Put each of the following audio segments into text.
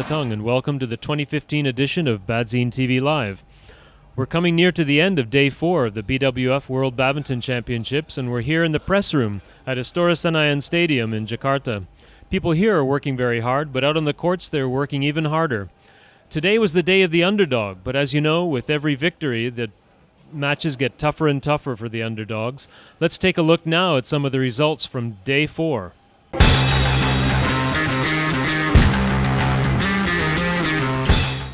Matang, and welcome to the 2015 edition of Badzine TV Live. We're coming near to the end of Day 4 of the BWF World Badminton Championships, and we're here in the press room at Istora Senayan Stadium in Jakarta. People here are working very hard, but out on the courts they're working even harder. Today was the day of the underdog, but as you know, with every victory, the matches get tougher and tougher for the underdogs. Let's take a look now at some of the results from Day 4.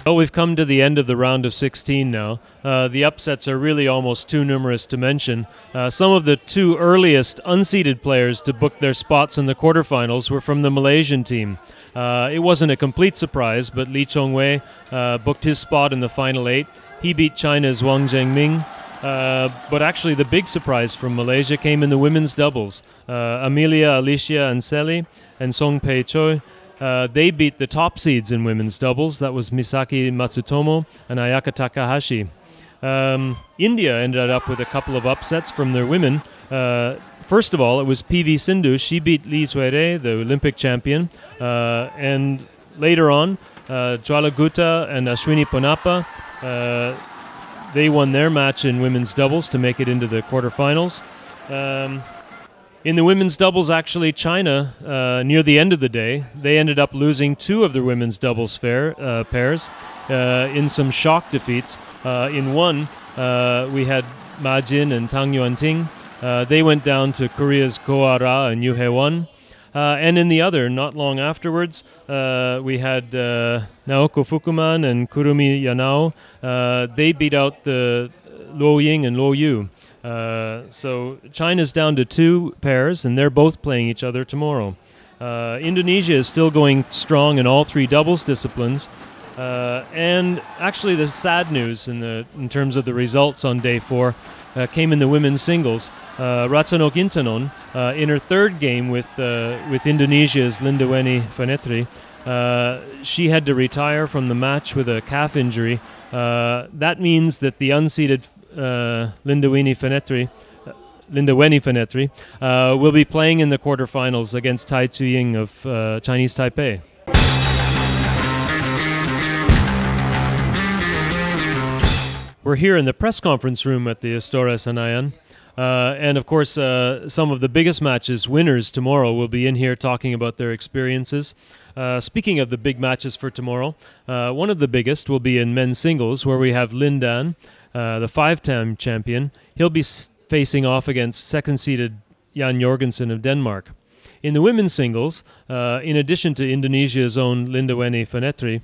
Well, we've come to the end of the round of 16 now. The upsets are really almost too numerous to mention. Some of the two earliest unseeded players to book their spots in the quarterfinals were from the Malaysian team. It wasn't a complete surprise, but Lee Chong-wei booked his spot in the final 8. He beat China's Wang Zhengming. But actually the big surprise from Malaysia came in the women's doubles. Amelia Alicia Anseli and Song Pei Choi. They beat the top seeds in women's doubles. That was Misaki Matsutomo and Ayaka Takahashi. India ended up with a couple of upsets from their women. First of all, it was PV Sindhu. She beat Lee Sui-rei, the Olympic champion. And later on, Jwala Gutta and Ashwini Ponnappa, they won their match in women's doubles to make it into the quarterfinals. In the women's doubles, actually, China, near the end of the day, they ended up losing two of their women's doubles pairs in some shock defeats. In one, we had Badzine and Tang Yuanting. They went down to Korea's Ko Ah-ra and Yoo Hae-won. And in the other, not long afterwards, we had Naoko Fukuman and Kurumi Yanao. They beat out the Luo Ying and Luo Yu. So China's down to two pairs, and they're both playing each other tomorrow. Indonesia is still going strong in all three doubles disciplines. And actually the sad news in terms of the results on Day 4 came in the women's singles. Ratchanok Intanon, in her third game with Indonesia's Lindaweni Fanetri, she had to retire from the match with a calf injury. That means that the unseeded Lindaweni Fanetri will be playing in the quarterfinals against Tai Tsuying of Chinese Taipei. We're here in the press conference room at the Istora Senayan. And of course, some of the biggest matches, winners tomorrow, will be in here talking about their experiences. Speaking of the big matches for tomorrow, one of the biggest will be in men's singles, where we have Lin Dan, the five-time champion. He'll be facing off against second-seeded Jan Jorgensen of Denmark. In the women's singles, in addition to Indonesia's own Lindaweni Fanetri,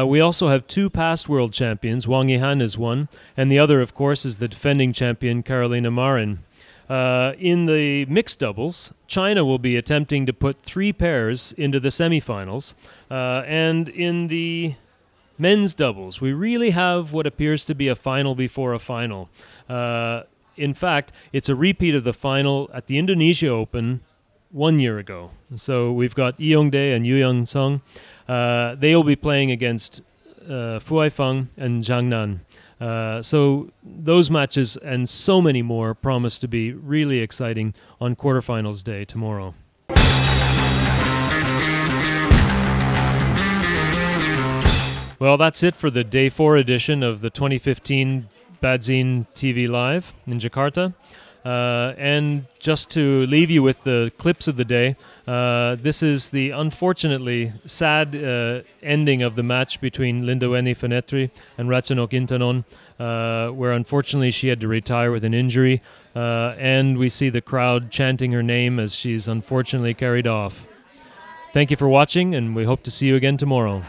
we also have two past world champions. Wang Yihan is one, and the other, of course, is the defending champion Carolina Marin. In the mixed doubles, China will be attempting to put three pairs into the semifinals, and in the men's doubles, we really have what appears to be a final before a final. In fact, it's a repeat of the final at the Indonesia Open 1 year ago. So we've got Lee Yong-dae and Yoo Yeon-sung. They will be playing against Fu Haifeng and Zhang Nan. So those matches and so many more promise to be really exciting on quarterfinals day tomorrow. Well, that's it for the Day 4 edition of the 2015 Badzine TV Live in Jakarta. And just to leave you with the clips of the day, this is the unfortunately sad ending of the match between Lindaweni Fanetri and Ratchanok Intanon, where unfortunately she had to retire with an injury, and we see the crowd chanting her name as she's unfortunately carried off. Thank you for watching, and we hope to see you again tomorrow.